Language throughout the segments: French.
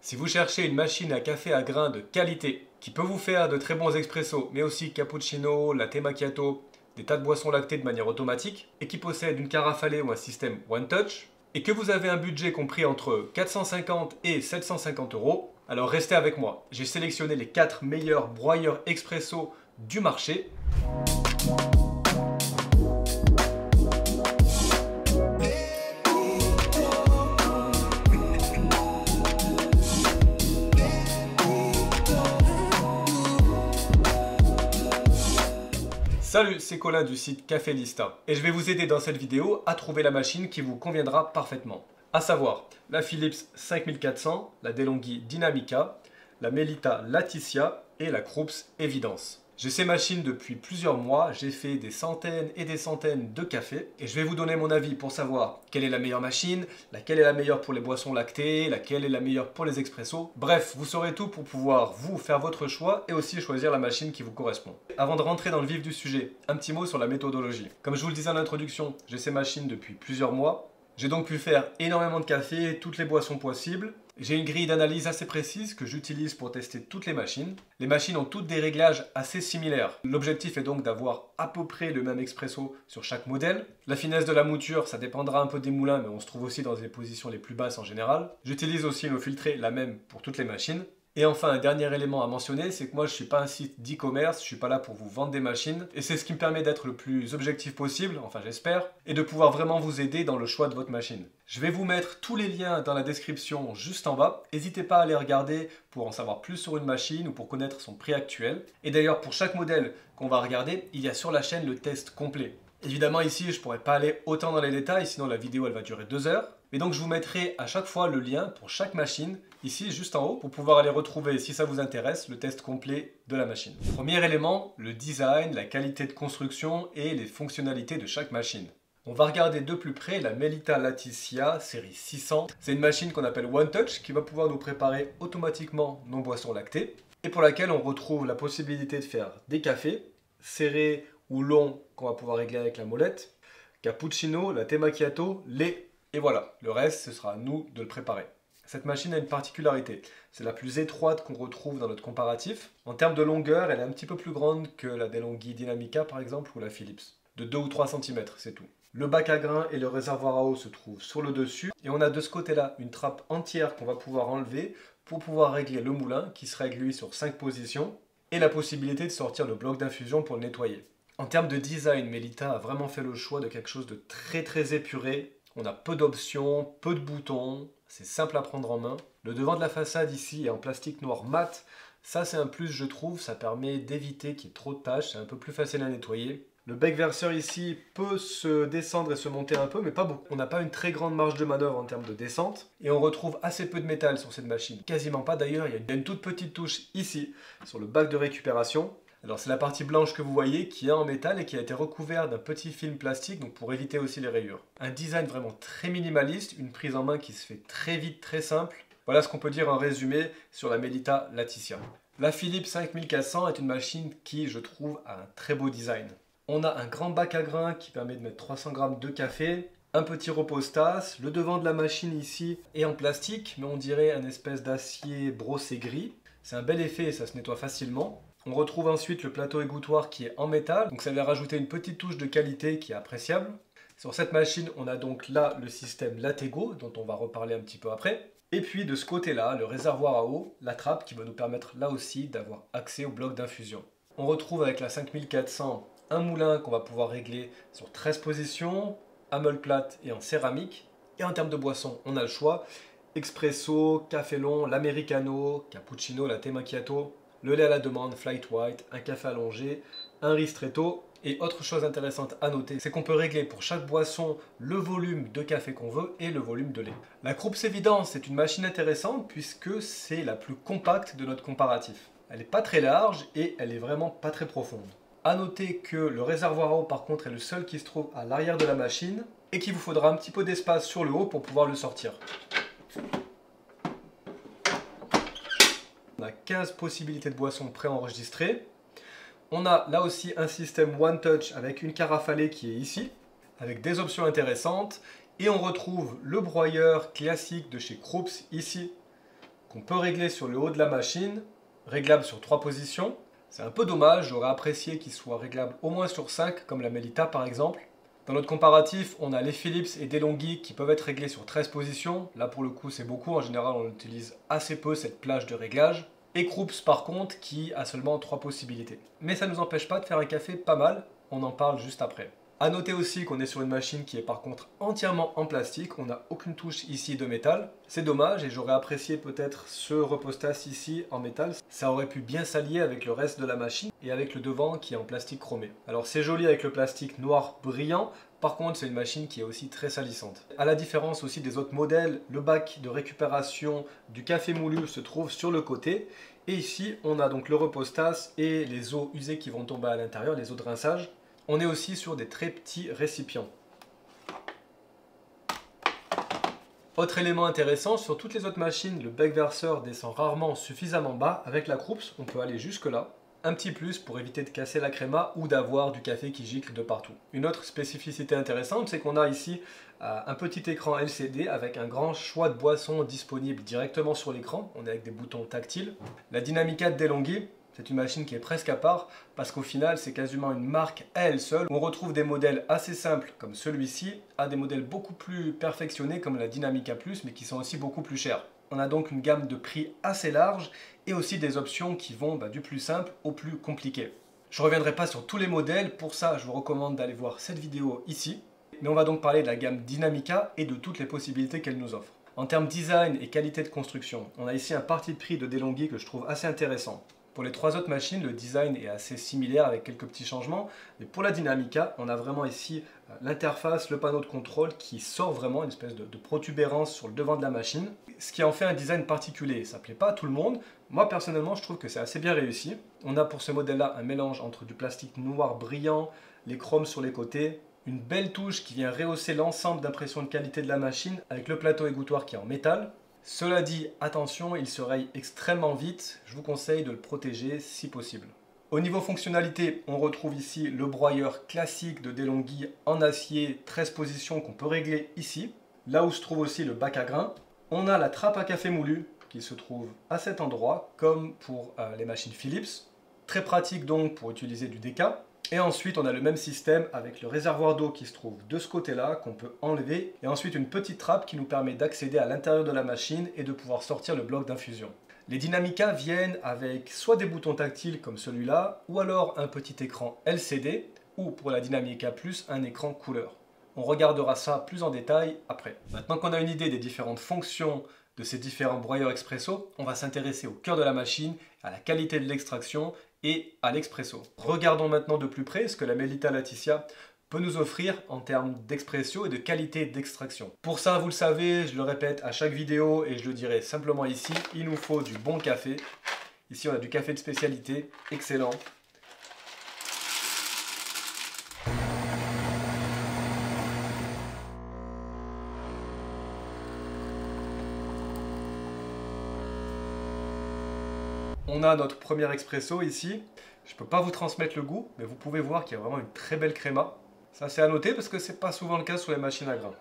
Si vous cherchez une machine à café à grains de qualité, qui peut vous faire de très bons expressos, mais aussi cappuccino, latte macchiato, des tas de boissons lactées de manière automatique, et qui possède une carafe à lait ou un système One Touch, et que vous avez un budget compris entre 450 et 750 euros, alors restez avec moi. J'ai sélectionné les 4 meilleurs broyeurs expresso du marché. Salut, c'est Colin du site Café Lista et je vais vous aider dans cette vidéo à trouver la machine qui vous conviendra parfaitement. À savoir la Philips 5400, la DeLonghi Dynamica, la Melita Laticia et la Krups Evidence. J'ai ces machines depuis plusieurs mois, j'ai fait des centaines et des centaines de cafés et je vais vous donner mon avis pour savoir quelle est la meilleure machine, laquelle est la meilleure pour les boissons lactées, laquelle est la meilleure pour les expressos. Bref, vous saurez tout pour pouvoir vous faire votre choix et aussi choisir la machine qui vous correspond. Avant de rentrer dans le vif du sujet, un petit mot sur la méthodologie. Comme je vous le disais en introduction, j'ai ces machines depuis plusieurs mois. J'ai donc pu faire énormément de café, toutes les boissons possibles. J'ai une grille d'analyse assez précise que j'utilise pour tester toutes les machines. Les machines ont toutes des réglages assez similaires. L'objectif est donc d'avoir à peu près le même expresso sur chaque modèle. La finesse de la mouture, ça dépendra un peu des moulins, mais on se trouve aussi dans les positions les plus basses en général. J'utilise aussi une eau filtrée, la même pour toutes les machines. Et enfin, un dernier élément à mentionner, c'est que moi je ne suis pas un site d'e-commerce, je ne suis pas là pour vous vendre des machines, et c'est ce qui me permet d'être le plus objectif possible, enfin j'espère, et de pouvoir vraiment vous aider dans le choix de votre machine. Je vais vous mettre tous les liens dans la description juste en bas, n'hésitez pas à les regarder pour en savoir plus sur une machine ou pour connaître son prix actuel. Et d'ailleurs pour chaque modèle qu'on va regarder, il y a sur la chaîne le test complet. Évidemment ici je ne pourrais pas aller autant dans les détails, sinon la vidéo elle va durer 2 heures. Et donc je vous mettrai à chaque fois le lien pour chaque machine, ici juste en haut, pour pouvoir aller retrouver, si ça vous intéresse, le test complet de la machine. Premier élément, le design, la qualité de construction et les fonctionnalités de chaque machine. On va regarder de plus près la Melita Laticia série 600. C'est une machine qu'on appelle One Touch qui va pouvoir nous préparer automatiquement nos boissons lactées et pour laquelle on retrouve la possibilité de faire des cafés, serrés ou longs qu'on va pouvoir régler avec la molette, cappuccino, latte macchiato, lait. Et voilà, le reste, ce sera à nous de le préparer. Cette machine a une particularité, c'est la plus étroite qu'on retrouve dans notre comparatif. En termes de longueur, elle est un petit peu plus grande que la DeLonghi Dynamica par exemple ou la Philips. De 2 ou 3 cm, c'est tout. Le bac à grains et le réservoir à eau se trouvent sur le dessus. Et on a de ce côté-là une trappe entière qu'on va pouvoir enlever pour pouvoir régler le moulin qui se règle lui sur 5 positions. Et la possibilité de sortir le bloc d'infusion pour le nettoyer. En termes de design, Melita a vraiment fait le choix de quelque chose de très épuré. On a peu d'options, peu de boutons, c'est simple à prendre en main. Le devant de la façade ici est en plastique noir mat. Ça c'est un plus je trouve, ça permet d'éviter qu'il y ait trop de taches, c'est un peu plus facile à nettoyer. Le bec verseur ici peut se descendre et se monter un peu, mais pas beaucoup. On n'a pas une très grande marge de manœuvre en termes de descente. Et on retrouve assez peu de métal sur cette machine. Quasiment pas d'ailleurs, il y a une toute petite touche ici, sur le bac de récupération. Alors c'est la partie blanche que vous voyez qui est en métal et qui a été recouverte d'un petit film plastique donc pour éviter aussi les rayures. Un design vraiment très minimaliste, une prise en main qui se fait très vite, très simple. Voilà ce qu'on peut dire en résumé sur la Melita Laticia. La Philips 5400 est une machine qui, je trouve, a un très beau design. On a un grand bac à grains qui permet de mettre 300 g de café, un petit repose-tasse, le devant de la machine ici est en plastique, mais on dirait un espèce d'acier brossé gris. C'est un bel effet et ça se nettoie facilement. On retrouve ensuite le plateau égouttoir qui est en métal, donc ça vient rajouter une petite touche de qualité qui est appréciable. Sur cette machine, on a donc là le système Latego, dont on va reparler un petit peu après. Et puis de ce côté-là, le réservoir à eau, la trappe qui va nous permettre là aussi d'avoir accès au bloc d'infusion. On retrouve avec la 5400 un moulin qu'on va pouvoir régler sur 13 positions, à meule plate et en céramique. Et en termes de boisson, on a le choix. Expresso, café long, l'americano, cappuccino, latte macchiato, le lait à la demande, flight white, un café allongé, un ristretto. Et autre chose intéressante à noter, c'est qu'on peut régler pour chaque boisson le volume de café qu'on veut et le volume de lait. La Krups Evidence est une machine intéressante puisque c'est la plus compacte de notre comparatif. Elle n'est pas très large et elle est vraiment pas très profonde. A noter que le réservoir à eau par contre est le seul qui se trouve à l'arrière de la machine et qu'il vous faudra un petit peu d'espace sur le haut pour pouvoir le sortir. On a 15 possibilités de boissons préenregistrées. On a là aussi un système One Touch avec une carafe à lait qui est ici, avec des options intéressantes. Et on retrouve le broyeur classique de chez Krups ici, qu'on peut régler sur le haut de la machine, réglable sur 3 positions. C'est un peu dommage, j'aurais apprécié qu'il soit réglable au moins sur 5, comme la Melita par exemple. Dans notre comparatif, on a les Philips et DeLonghi qui peuvent être réglés sur 13 positions. Là pour le coup c'est beaucoup, en général on utilise assez peu cette plage de réglage. Et Krups par contre qui a seulement 3 possibilités. Mais ça ne nous empêche pas de faire un café pas mal, on en parle juste après. A noter aussi qu'on est sur une machine qui est par contre entièrement en plastique, on n'a aucune touche ici de métal. C'est dommage et j'aurais apprécié peut-être ce repostas ici en métal. Ça aurait pu bien s'allier avec le reste de la machine et avec le devant qui est en plastique chromé. Alors c'est joli avec le plastique noir brillant, par contre c'est une machine qui est aussi très salissante. À la différence aussi des autres modèles, le bac de récupération du café moulu se trouve sur le côté. Et ici on a donc le repostas et les eaux usées qui vont tomber à l'intérieur, les eaux de rinçage. On est aussi sur des très petits récipients. Autre élément intéressant, sur toutes les autres machines, le bec verseur descend rarement suffisamment bas. Avec la Krups, on peut aller jusque là. Un petit plus pour éviter de casser la créma ou d'avoir du café qui gicle de partout. Une autre spécificité intéressante, c'est qu'on a ici un petit écran LCD avec un grand choix de boissons disponible directement sur l'écran. On est avec des boutons tactiles. La Dinamica de DeLonghi, c'est une machine qui est presque à part parce qu'au final c'est quasiment une marque à elle seule. On retrouve des modèles assez simples comme celui-ci à des modèles beaucoup plus perfectionnés comme la Dinamica Plus mais qui sont aussi beaucoup plus chers. On a donc une gamme de prix assez large et aussi des options qui vont du plus simple au plus compliqué. Je ne reviendrai pas sur tous les modèles, pour ça je vous recommande d'aller voir cette vidéo ici. Mais on va donc parler de la gamme Dinamica et de toutes les possibilités qu'elle nous offre. En termes design et qualité de construction, on a ici un parti de prix de DeLonghi que je trouve assez intéressant. Pour les 3 autres machines, le design est assez similaire avec quelques petits changements. Mais pour la Dinamica, on a vraiment ici l'interface, le panneau de contrôle qui sort vraiment une espèce de protubérance sur le devant de la machine. Ce qui en fait un design particulier. Ça ne plaît pas à tout le monde. Moi personnellement, je trouve que c'est assez bien réussi. On a pour ce modèle-là un mélange entre du plastique noir brillant, les chromes sur les côtés, une belle touche qui vient rehausser l'ensemble d'impression de qualité de la machine avec le plateau égouttoir qui est en métal. Cela dit, attention, il se raye extrêmement vite, je vous conseille de le protéger si possible. Au niveau fonctionnalité, on retrouve ici le broyeur classique de DeLonghi en acier, 13 positions qu'on peut régler ici. Là où se trouve aussi le bac à grains. On a la trappe à café moulu qui se trouve à cet endroit, comme pour les machines Philips. Très pratique donc pour utiliser du déca. Et ensuite, on a le même système avec le réservoir d'eau qui se trouve de ce côté-là, qu'on peut enlever. Et ensuite, une petite trappe qui nous permet d'accéder à l'intérieur de la machine et de pouvoir sortir le bloc d'infusion. Les Dinamica viennent avec soit des boutons tactiles comme celui-là, ou alors un petit écran LCD, ou pour la Dinamica Plus, un écran couleur. On regardera ça plus en détail après. Maintenant qu'on a une idée des différentes fonctions de ces différents broyeurs expresso, on va s'intéresser au cœur de la machine, à la qualité de l'extraction et à l'expresso. Regardons maintenant de plus près ce que la Melita Laticia peut nous offrir en termes d'expresso et de qualité d'extraction. Pour ça, vous le savez, je le répète à chaque vidéo et je le dirai simplement ici, il nous faut du bon café. Ici, on a du café de spécialité, excellent. On a notre premier expresso ici. Je ne peux pas vous transmettre le goût, mais vous pouvez voir qu'il y a vraiment une très belle créma. Ça c'est à noter parce que c'est pas souvent le cas sur les machines à grains.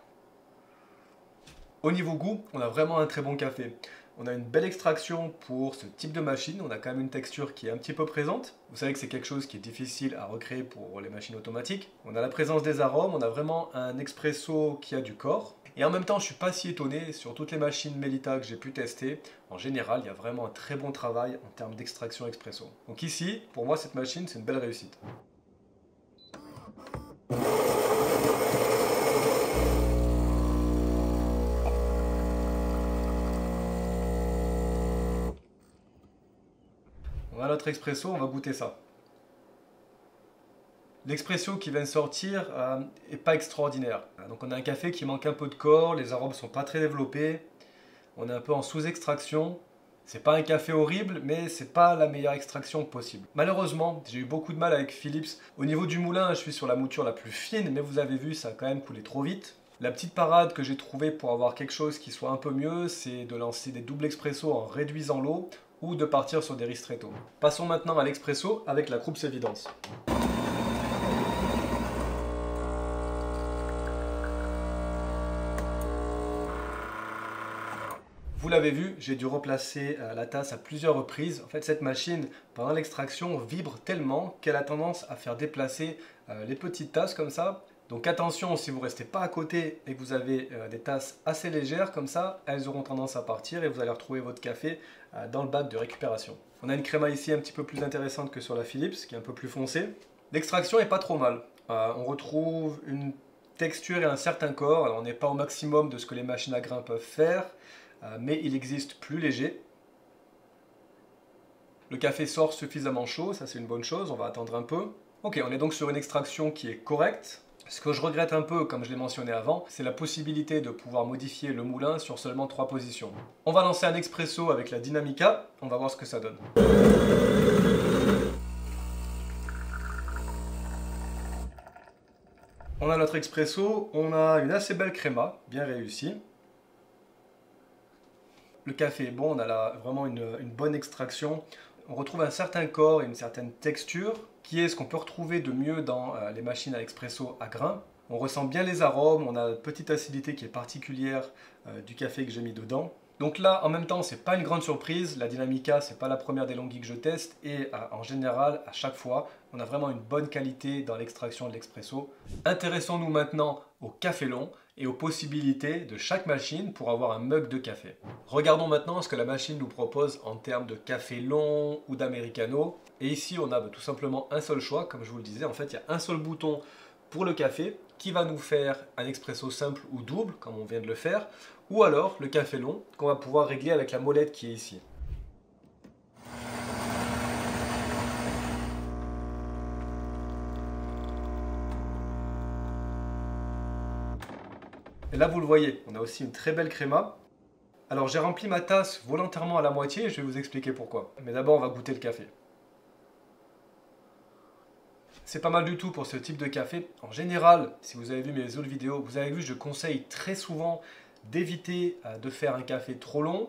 Au niveau goût, on a vraiment un très bon café. On a une belle extraction pour ce type de machine. On a quand même une texture qui est un petit peu présente. Vous savez que c'est quelque chose qui est difficile à recréer pour les machines automatiques. On a la présence des arômes, on a vraiment un expresso qui a du corps. Et en même temps, je ne suis pas si étonné, sur toutes les machines Melita que j'ai pu tester, en général, il y a vraiment un très bon travail en termes d'extraction expresso. Donc ici, pour moi, cette machine, c'est une belle réussite. On a notre expresso, on va goûter ça. L'expresso qui vient de sortir est pas extraordinaire. Donc on a un café qui manque un peu de corps, les arômes sont pas très développés. On est un peu en sous-extraction. C'est pas un café horrible, mais c'est pas la meilleure extraction possible. Malheureusement, j'ai eu beaucoup de mal avec Philips. Au niveau du moulin, je suis sur la mouture la plus fine, mais vous avez vu, ça a quand même coulé trop vite. La petite parade que j'ai trouvée pour avoir quelque chose qui soit un peu mieux, c'est de lancer des doubles expresso en réduisant l'eau ou de partir sur des ristretto. Passons maintenant à l'expresso avec la Krups Evidence. Vous l'avez vu, j'ai dû replacer la tasse à plusieurs reprises. En fait, cette machine, pendant l'extraction, vibre tellement qu'elle a tendance à faire déplacer les petites tasses comme ça. Donc attention, si vous ne restez pas à côté et que vous avez des tasses assez légères comme ça, elles auront tendance à partir et vous allez retrouver votre café dans le bac de récupération. On a une créma ici un petit peu plus intéressante que sur la Philips, qui est un peu plus foncée. L'extraction est pas trop mal. On retrouve une texture et un certain corps. Alors on n'est pas au maximum de ce que les machines à grains peuvent faire, mais il existe plus léger. Le café sort suffisamment chaud, ça c'est une bonne chose, on va attendre un peu. Ok, on est donc sur une extraction qui est correcte. Ce que je regrette un peu, comme je l'ai mentionné avant, c'est la possibilité de pouvoir modifier le moulin sur seulement 3 positions. On va lancer un expresso avec la Dynamica, on va voir ce que ça donne. On a notre expresso, on a une assez belle créma, bien réussie. Le café est bon, on a là vraiment une bonne extraction. On retrouve un certain corps et une certaine texture, qui est ce qu'on peut retrouver de mieux dans les machines à expresso à grains. On ressent bien les arômes, on a une petite acidité qui est particulière du café que j'ai mis dedans. Donc là, en même temps, c'est pas une grande surprise. La Dynamica, c'est pas la première DeLonghi que je teste. Et en général, à chaque fois, on a vraiment une bonne qualité dans l'extraction de l'expresso. Intéressons-nous maintenant au café long et aux possibilités de chaque machine pour avoir un mug de café. Regardons maintenant ce que la machine nous propose en termes de café long ou d'americano. Et ici, on a tout simplement un seul choix. Comme je vous le disais, en fait, il y a un seul bouton pour le café qui va nous faire un expresso simple ou double, comme on vient de le faire, ou alors le café long qu'on va pouvoir régler avec la molette qui est ici. Et là vous le voyez, on a aussi une très belle créma. Alors j'ai rempli ma tasse volontairement à la moitié et je vais vous expliquer pourquoi. Mais d'abord on va goûter le café. C'est pas mal du tout pour ce type de café. En général, si vous avez vu mes autres vidéos, vous avez vu, je conseille très souvent d'éviter de faire un café trop long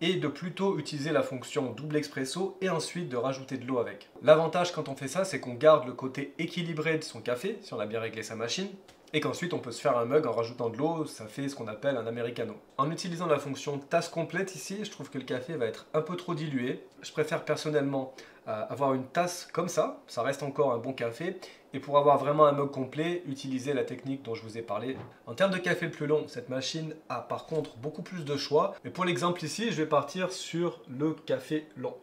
et de plutôt utiliser la fonction double expresso et ensuite de rajouter de l'eau avec. L'avantage quand on fait ça, c'est qu'on garde le côté équilibré de son café, si on a bien réglé sa machine, et qu'ensuite on peut se faire un mug en rajoutant de l'eau, ça fait ce qu'on appelle un americano. En utilisant la fonction tasse complète ici, je trouve que le café va être un peu trop dilué. Je préfère personnellement avoir une tasse comme ça reste encore un bon café. Et pour avoir vraiment un mug complet, utiliser la technique dont je vous ai parlé. En termes de café le plus long, cette machine a par contre beaucoup plus de choix. Mais pour l'exemple ici, je vais partir sur le café long.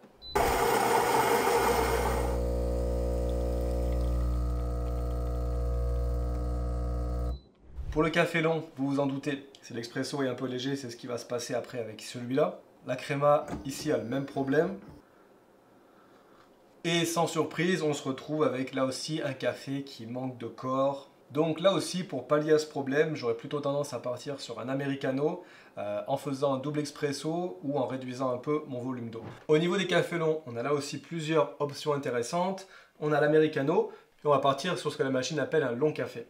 Pour le café long, vous vous en doutez, si l'expresso est un peu léger, c'est ce qui va se passer après avec celui-là. La créma ici a le même problème. Et sans surprise, on se retrouve avec là aussi un café qui manque de corps. Donc là aussi, pour pallier à ce problème, j'aurais plutôt tendance à partir sur un americano en faisant un double expresso ou en réduisant un peu mon volume d'eau. Au niveau des cafés longs, on a là aussi plusieurs options intéressantes. On a l'americano et on va partir sur ce que la machine appelle un long café.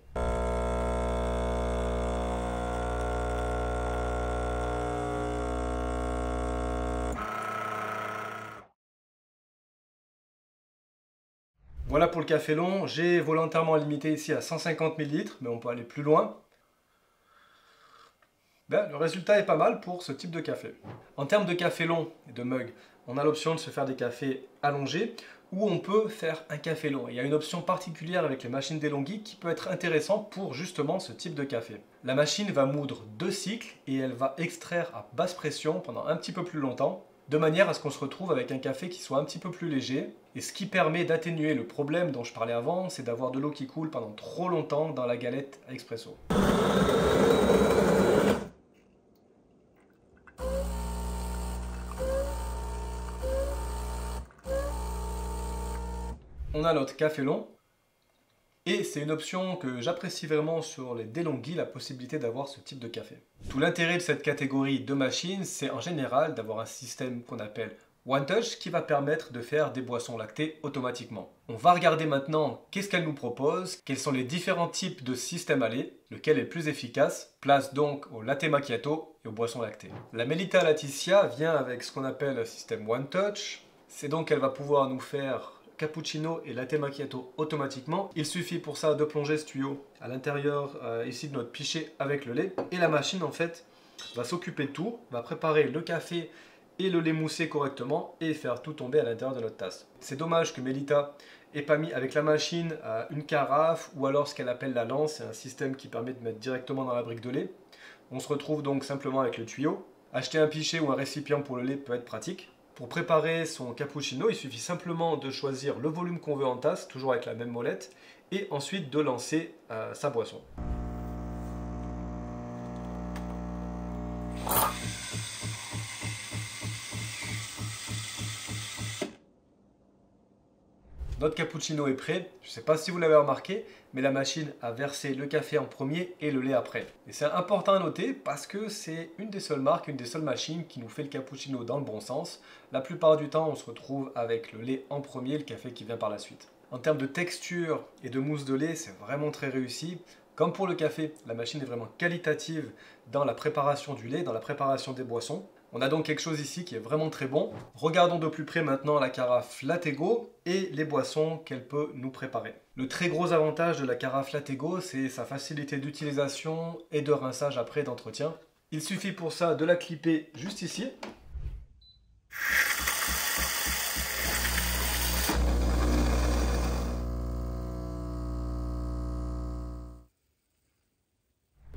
Voilà pour le café long, j'ai volontairement limité ici à 150 ml, mais on peut aller plus loin. Le résultat est pas mal pour ce type de café. En termes de café long et de mug, on a l'option de se faire des cafés allongés ou on peut faire un café long. Il y a une option particulière avec les machines DeLonghi qui peut être intéressante pour justement ce type de café. La machine va moudre 2 cycles et elle va extraire à basse pression pendant un petit peu plus longtemps, de manière à ce qu'on se retrouve avec un café qui soit un petit peu plus léger. Et ce qui permet d'atténuer le problème dont je parlais avant, c'est d'avoir de l'eau qui coule pendant trop longtemps dans la galette à expresso. On a notre café long. Et c'est une option que j'apprécie vraiment sur les DeLonghi, la possibilité d'avoir ce type de café. Tout l'intérêt de cette catégorie de machines, c'est en général d'avoir un système qu'on appelle One Touch qui va permettre de faire des boissons lactées automatiquement. On va regarder maintenant qu'est-ce qu'elle nous propose, quels sont les différents types de systèmes à lait, lequel est le plus efficace, place donc au latte macchiato et aux boissons lactées. La Melita Laticia vient avec ce qu'on appelle un système One Touch, c'est donc qu'elle va pouvoir nous faire cappuccino et latte macchiato automatiquement. Il suffit pour ça de plonger ce tuyau à l'intérieur ici de notre pichet avec le lait. Et la machine en fait va s'occuper de tout, va préparer le café et le lait moussé correctement et faire tout tomber à l'intérieur de notre tasse. C'est dommage que Melita ait pas mis avec la machine une carafe ou alors ce qu'elle appelle la lance, c'est un système qui permet de mettre directement dans la brique de lait. On se retrouve donc simplement avec le tuyau. Acheter un pichet ou un récipient pour le lait peut être pratique. Pour préparer son cappuccino, il suffit simplement de choisir le volume qu'on veut en tasse, toujours avec la même molette, et ensuite de lancer sa boisson. Notre cappuccino est prêt. Je ne sais pas si vous l'avez remarqué, mais la machine a versé le café en premier et le lait après. Et c'est important à noter parce que c'est une des seules marques, une des seules machines qui nous fait le cappuccino dans le bon sens. La plupart du temps, on se retrouve avec le lait en premier, le café qui vient par la suite. En termes de texture et de mousse de lait, c'est vraiment très réussi. Comme pour le café, la machine est vraiment qualitative dans la préparation du lait, dans la préparation des boissons. On a donc quelque chose ici qui est vraiment très bon. Regardons de plus près maintenant la carafe Lattego et les boissons qu'elle peut nous préparer. Le très gros avantage de la carafe Lattego, c'est sa facilité d'utilisation et de rinçage après d'entretien. Il suffit pour ça de la clipper juste ici.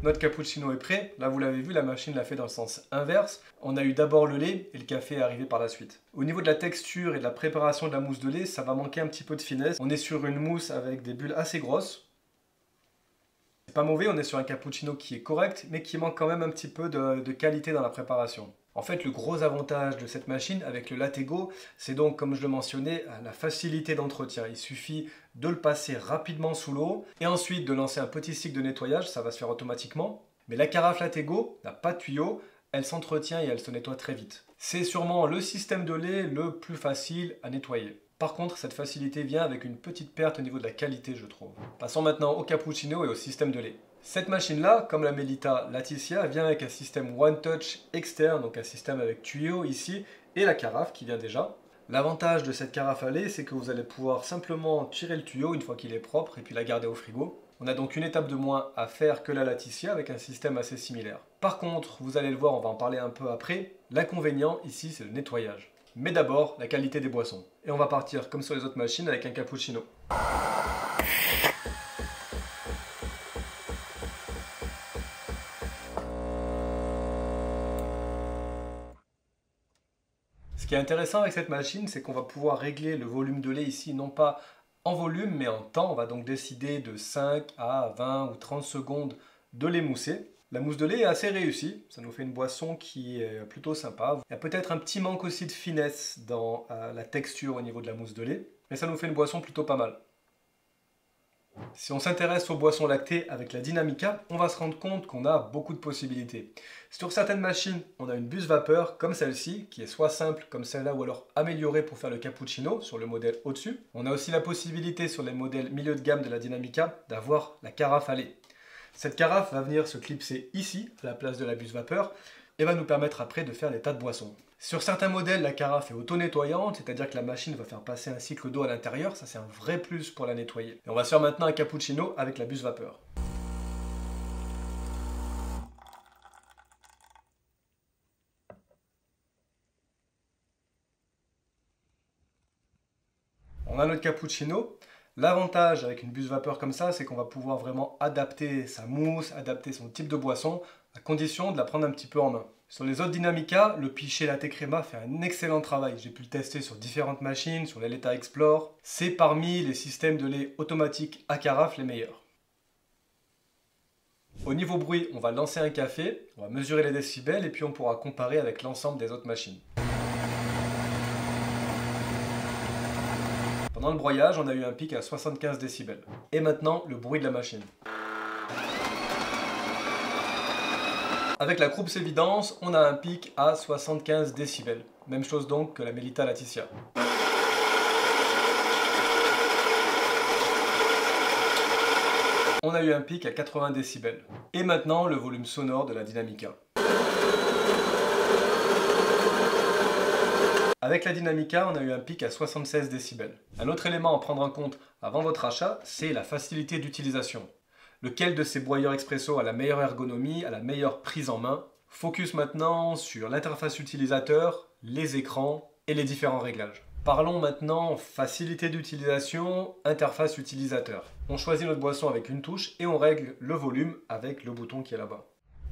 Notre cappuccino est prêt. Là, vous l'avez vu, la machine l'a fait dans le sens inverse. On a eu d'abord le lait et le café est arrivé par la suite. Au niveau de la texture et de la préparation de la mousse de lait, ça va manquer un petit peu de finesse. On est sur une mousse avec des bulles assez grosses. C'est pas mauvais, on est sur un cappuccino qui est correct, mais qui manque quand même un petit peu de qualité dans la préparation. En fait, le gros avantage de cette machine avec le Lattego, c'est donc, comme je le mentionnais, la facilité d'entretien. Il suffit de le passer rapidement sous l'eau et ensuite de lancer un petit cycle de nettoyage, ça va se faire automatiquement. Mais la carafe Lattego n'a pas de tuyau, elle s'entretient et elle se nettoie très vite. C'est sûrement le système de lait le plus facile à nettoyer. Par contre, cette facilité vient avec une petite perte au niveau de la qualité, je trouve. Passons maintenant au cappuccino et au système de lait. Cette machine-là, comme la Melita Laticia, vient avec un système One Touch externe, donc un système avec tuyau ici, et la carafe qui vient déjà. L'avantage de cette carafe à lait, c'est que vous allez pouvoir simplement tirer le tuyau une fois qu'il est propre et puis la garder au frigo. On a donc une étape de moins à faire que la Laticia avec un système assez similaire. Par contre, vous allez le voir, on va en parler un peu après, l'inconvénient ici c'est le nettoyage. Mais d'abord, la qualité des boissons. Et on va partir comme sur les autres machines avec un cappuccino. Ce qui est intéressant avec cette machine, c'est qu'on va pouvoir régler le volume de lait ici, non pas en volume, mais en temps. On va donc décider de 5 à 20 ou 30 secondes de lait moussé. La mousse de lait est assez réussie, ça nous fait une boisson qui est plutôt sympa. Il y a peut-être un petit manque aussi de finesse dans la texture au niveau de la mousse de lait, mais ça nous fait une boisson plutôt pas mal. Si on s'intéresse aux boissons lactées avec la Dynamica, on va se rendre compte qu'on a beaucoup de possibilités. Sur certaines machines, on a une buse vapeur comme celle-ci, qui est soit simple comme celle-là ou alors améliorée pour faire le cappuccino sur le modèle au-dessus. On a aussi la possibilité sur les modèles milieu de gamme de la Dynamica d'avoir la carafe à lait. Cette carafe va venir se clipser ici, à la place de la buse vapeur, et va nous permettre après de faire des tas de boissons. Sur certains modèles, la carafe est auto-nettoyante, c'est-à-dire que la machine va faire passer un cycle d'eau à l'intérieur, ça c'est un vrai plus pour la nettoyer. Et on va se faire maintenant un cappuccino avec la buse vapeur. On a notre cappuccino. L'avantage avec une buse vapeur comme ça, c'est qu'on va pouvoir vraiment adapter sa mousse, adapter son type de boisson, à condition de la prendre un petit peu en main. Sur les autres Dynamica, le pichet Latte Crema fait un excellent travail. J'ai pu le tester sur différentes machines, sur l'Eletta Explore. C'est parmi les systèmes de lait automatique à carafe les meilleurs. Au niveau bruit, on va lancer un café, on va mesurer les décibels et puis on pourra comparer avec l'ensemble des autres machines. Pendant le broyage, on a eu un pic à 75 décibels. Et maintenant, le bruit de la machine. Avec la Krups Evidence, on a un pic à 75 décibels. Même chose donc que la Melita Laticia. On a eu un pic à 80 décibels. Et maintenant, le volume sonore de la Dynamica. Avec la Dynamica, on a eu un pic à 76 décibels. Un autre élément à prendre en compte avant votre achat, c'est la facilité d'utilisation. Lequel de ces broyeurs expresso a la meilleure ergonomie, a la meilleure prise en main? Focus maintenant sur l'interface utilisateur, les écrans et les différents réglages. Parlons maintenant facilité d'utilisation, interface utilisateur. On choisit notre boisson avec une touche et on règle le volume avec le bouton qui est là-bas.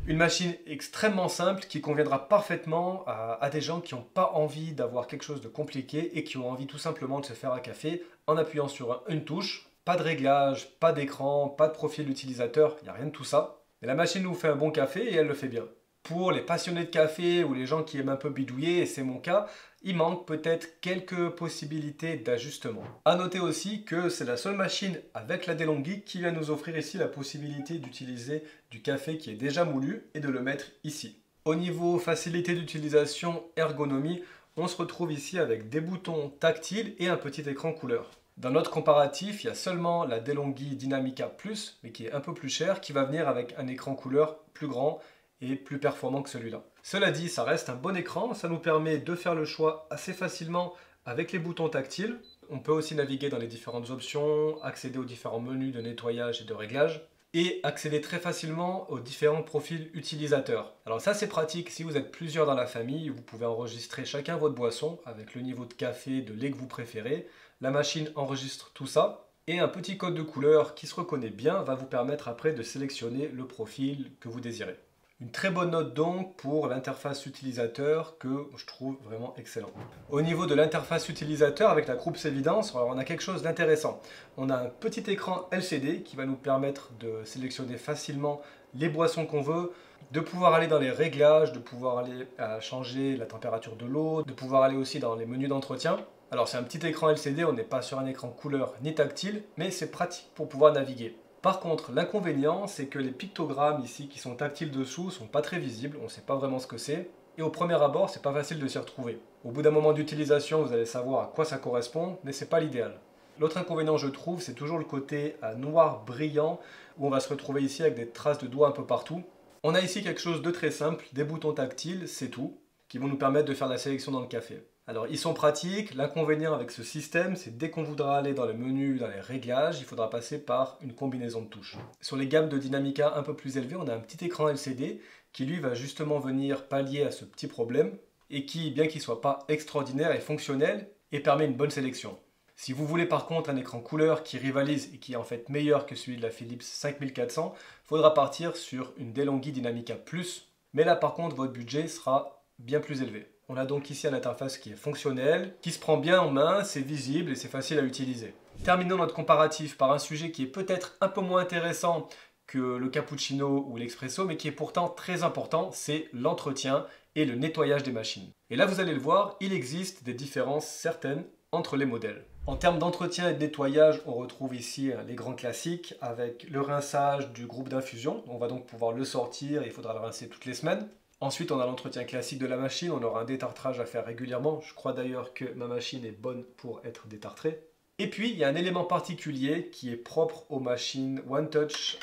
Une machine extrêmement simple qui conviendra parfaitement à des gens qui n'ont pas envie d'avoir quelque chose de compliqué et qui ont envie tout simplement de se faire un café en appuyant sur une touche. Pas de réglage, pas d'écran, pas de profil utilisateur, il n'y a rien de tout ça. Mais la machine nous fait un bon café et elle le fait bien. Pour les passionnés de café ou les gens qui aiment un peu bidouiller, et c'est mon cas, il manque peut-être quelques possibilités d'ajustement. A noter aussi que c'est la seule machine avec la DeLonghi qui vient nous offrir ici la possibilité d'utiliser du café qui est déjà moulu et de le mettre ici. Au niveau facilité d'utilisation, ergonomie, on se retrouve ici avec des boutons tactiles et un petit écran couleur. Dans notre comparatif, il y a seulement la DeLonghi Dynamica Plus, mais qui est un peu plus cher, qui va venir avec un écran couleur plus grand et plus performant que celui-là. Cela dit, ça reste un bon écran, ça nous permet de faire le choix assez facilement avec les boutons tactiles. On peut aussi naviguer dans les différentes options, accéder aux différents menus de nettoyage et de réglage, et accéder très facilement aux différents profils utilisateurs. Alors ça c'est pratique, si vous êtes plusieurs dans la famille, vous pouvez enregistrer chacun votre boisson avec le niveau de café, de lait que vous préférez. La machine enregistre tout ça, et un petit code de couleur qui se reconnaît bien va vous permettre après de sélectionner le profil que vous désirez. Une très bonne note donc pour l'interface utilisateur que je trouve vraiment excellent. Au niveau de l'interface utilisateur avec la Krups Evidence, alors on a quelque chose d'intéressant. On a un petit écran LCD qui va nous permettre de sélectionner facilement les boissons qu'on veut, de pouvoir aller dans les réglages, de pouvoir aller changer la température de l'eau, de pouvoir aller aussi dans les menus d'entretien. Alors c'est un petit écran LCD, on n'est pas sur un écran couleur ni tactile, mais c'est pratique pour pouvoir naviguer. Par contre, l'inconvénient, c'est que les pictogrammes ici qui sont tactiles dessous sont pas très visibles, on ne sait pas vraiment ce que c'est, et au premier abord, c'est pas facile de s'y retrouver. Au bout d'un moment d'utilisation, vous allez savoir à quoi ça correspond, mais c'est pas l'idéal. L'autre inconvénient, je trouve, c'est toujours le côté noir brillant, où on va se retrouver ici avec des traces de doigts un peu partout. On a ici quelque chose de très simple, des boutons tactiles, c'est tout, qui vont nous permettre de faire la sélection dans le café. Alors ils sont pratiques, l'inconvénient avec ce système c'est dès qu'on voudra aller dans les menus, dans les réglages, il faudra passer par une combinaison de touches. Sur les gammes de Dynamica un peu plus élevées, on a un petit écran LCD qui lui va justement venir pallier à ce petit problème et qui, bien qu'il ne soit pas extraordinaire, est fonctionnel et permet une bonne sélection. Si vous voulez par contre un écran couleur qui rivalise et qui est en fait meilleur que celui de la Philips 5400, il faudra partir sur une DeLonghi Dynamica Plus, mais là par contre votre budget sera bien plus élevé. On a donc ici une interface qui est fonctionnelle, qui se prend bien en main, c'est visible et c'est facile à utiliser. Terminons notre comparatif par un sujet qui est peut-être un peu moins intéressant que le cappuccino ou l'expresso, mais qui est pourtant très important, c'est l'entretien et le nettoyage des machines. Et là vous allez le voir, il existe des différences certaines entre les modèles. En termes d'entretien et de nettoyage, on retrouve ici les grands classiques avec le rinçage du groupe d'infusion. On va donc pouvoir le sortir, il faudra le rincer toutes les semaines. Ensuite, on a l'entretien classique de la machine, on aura un détartrage à faire régulièrement. Je crois d'ailleurs que ma machine est bonne pour être détartrée. Et puis, il y a un élément particulier qui est propre aux machines One Touch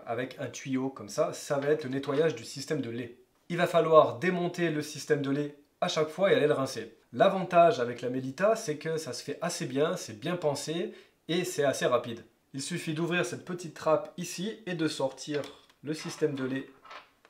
avec un tuyau comme ça va être le nettoyage du système de lait. Il va falloir démonter le système de lait à chaque fois et aller le rincer. L'avantage avec la Melita, c'est que ça se fait assez bien, c'est bien pensé et c'est assez rapide. Il suffit d'ouvrir cette petite trappe ici et de sortir le système de lait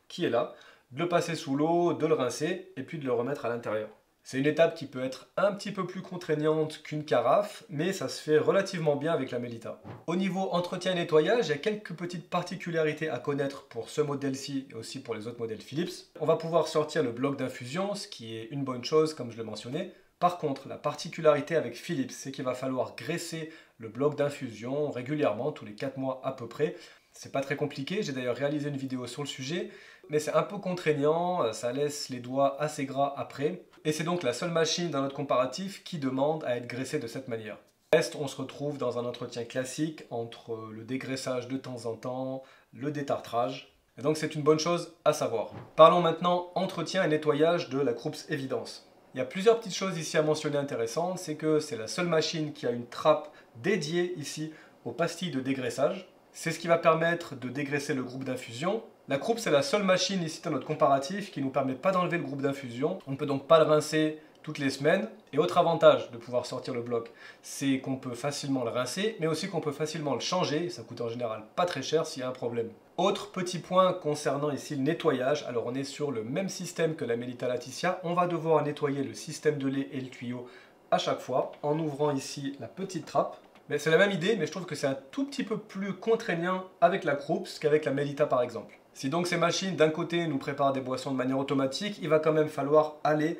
qui est là, de le passer sous l'eau, de le rincer et puis de le remettre à l'intérieur. C'est une étape qui peut être un petit peu plus contraignante qu'une carafe, mais ça se fait relativement bien avec la Melita. Au niveau entretien et nettoyage, il y a quelques petites particularités à connaître pour ce modèle-ci et aussi pour les autres modèles Philips. On va pouvoir sortir le bloc d'infusion, ce qui est une bonne chose comme je le mentionnais. Par contre, la particularité avec Philips, c'est qu'il va falloir graisser le bloc d'infusion régulièrement, tous les 4 mois à peu près. C'est pas très compliqué, j'ai d'ailleurs réalisé une vidéo sur le sujet, mais c'est un peu contraignant, ça laisse les doigts assez gras après. Et c'est donc la seule machine dans notre comparatif qui demande à être graissée de cette manière. Le reste, on se retrouve dans un entretien classique entre le dégraissage de temps en temps, le détartrage. Et donc c'est une bonne chose à savoir. Parlons maintenant entretien et nettoyage de la Krups Evidence. Il y a plusieurs petites choses ici à mentionner intéressantes, c'est que c'est la seule machine qui a une trappe dédiée ici aux pastilles de dégraissage. C'est ce qui va permettre de dégraisser le groupe d'infusion. La Krups est la seule machine ici dans notre comparatif qui ne nous permet pas d'enlever le groupe d'infusion. On ne peut donc pas le rincer toutes les semaines. Et autre avantage de pouvoir sortir le bloc, c'est qu'on peut facilement le rincer, mais aussi qu'on peut facilement le changer. Ça coûte en général pas très cher s'il y a un problème. Autre petit point concernant ici le nettoyage, alors on est sur le même système que la Melita Laticia. On va devoir nettoyer le système de lait et le tuyau à chaque fois en ouvrant ici la petite trappe. Mais c'est la même idée, mais je trouve que c'est un tout petit peu plus contraignant avec la Krups qu'avec la Melita par exemple. Si donc ces machines d'un côté nous préparent des boissons de manière automatique, il va quand même falloir aller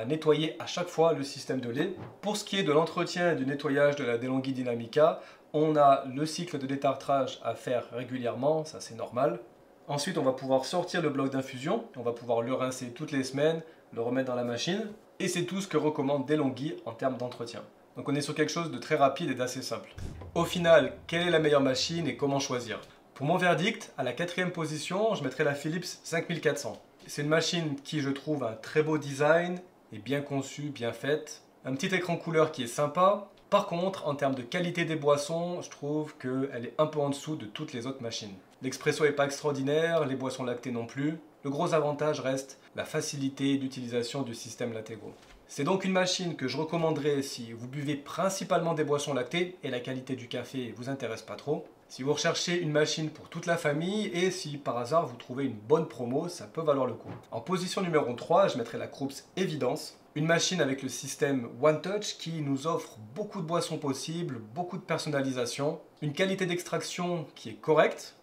nettoyer à chaque fois le système de lait. Pour ce qui est de l'entretien et du nettoyage de la DeLonghi Dinamica, on a le cycle de détartrage à faire régulièrement, ça c'est normal. Ensuite on va pouvoir sortir le bloc d'infusion, on va pouvoir le rincer toutes les semaines, le remettre dans la machine. Et c'est tout ce que recommande DeLonghi en termes d'entretien. Donc on est sur quelque chose de très rapide et d'assez simple. Au final, quelle est la meilleure machine et comment choisir? Pour mon verdict, à la 4e position, je mettrai la Philips 5400. C'est une machine qui, je trouve, a un très beau design, est bien conçue, bien faite. Un petit écran couleur qui est sympa. Par contre, en termes de qualité des boissons, je trouve qu'elle est un peu en dessous de toutes les autres machines. L'expresso n'est pas extraordinaire, les boissons lactées non plus. Le gros avantage reste la facilité d'utilisation du système Latego. C'est donc une machine que je recommanderais si vous buvez principalement des boissons lactées et la qualité du café ne vous intéresse pas trop. Si vous recherchez une machine pour toute la famille et si par hasard vous trouvez une bonne promo, ça peut valoir le coup. En position numéro 3, je mettrai la Krups Evidence. Une machine avec le système One Touch qui nous offre beaucoup de boissons possibles, beaucoup de personnalisation, une qualité d'extraction qui est correcte,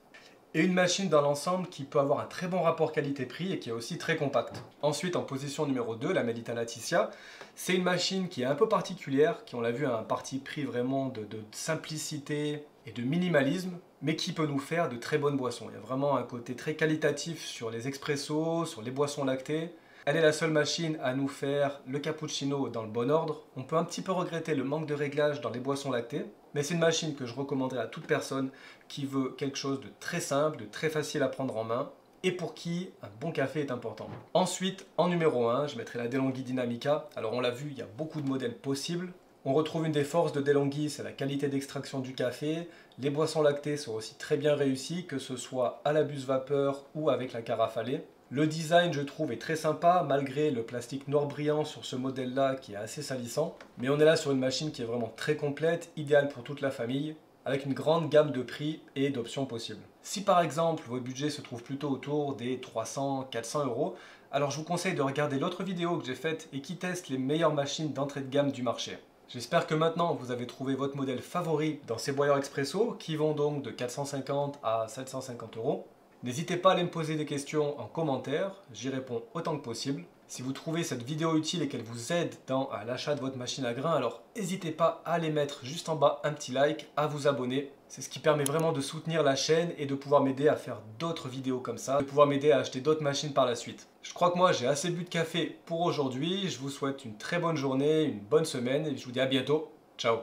et une machine dans l'ensemble qui peut avoir un très bon rapport qualité-prix et qui est aussi très compacte. Ensuite, en position numéro 2, la Melita Laticia. C'est une machine qui est un peu particulière, qui on l'a vu a un parti pris vraiment de simplicité et de minimalisme, mais qui peut nous faire de très bonnes boissons. Il y a vraiment un côté très qualitatif sur les expressos, sur les boissons lactées. Elle est la seule machine à nous faire le cappuccino dans le bon ordre. On peut un petit peu regretter le manque de réglage dans les boissons lactées, mais c'est une machine que je recommanderais à toute personne qui veut quelque chose de très simple, de très facile à prendre en main, et pour qui un bon café est important. Ensuite, en numéro 1, je mettrai la DeLonghi Dinamica. Alors on l'a vu, il y a beaucoup de modèles possibles. On retrouve une des forces de DeLonghi, c'est la qualité d'extraction du café. Les boissons lactées sont aussi très bien réussies, que ce soit à la buse vapeur ou avec la carafe à lait. Le design, je trouve, est très sympa, malgré le plastique noir brillant sur ce modèle-là qui est assez salissant. Mais on est là sur une machine qui est vraiment très complète, idéale pour toute la famille, avec une grande gamme de prix et d'options possibles. Si par exemple, votre budget se trouve plutôt autour des 300-400 €, alors je vous conseille de regarder l'autre vidéo que j'ai faite et qui teste les meilleures machines d'entrée de gamme du marché. J'espère que maintenant vous avez trouvé votre modèle favori dans ces boilers expresso qui vont donc de 450 à 750 €. N'hésitez pas à aller me poser des questions en commentaire, j'y réponds autant que possible. Si vous trouvez cette vidéo utile et qu'elle vous aide dans l'achat de votre machine à grains, alors n'hésitez pas à aller mettre juste en bas un petit like, à vous abonner. C'est ce qui permet vraiment de soutenir la chaîne et de pouvoir m'aider à faire d'autres vidéos comme ça, de pouvoir m'aider à acheter d'autres machines par la suite. Je crois que moi j'ai assez bu de café pour aujourd'hui, je vous souhaite une très bonne journée, une bonne semaine et je vous dis à bientôt. Ciao.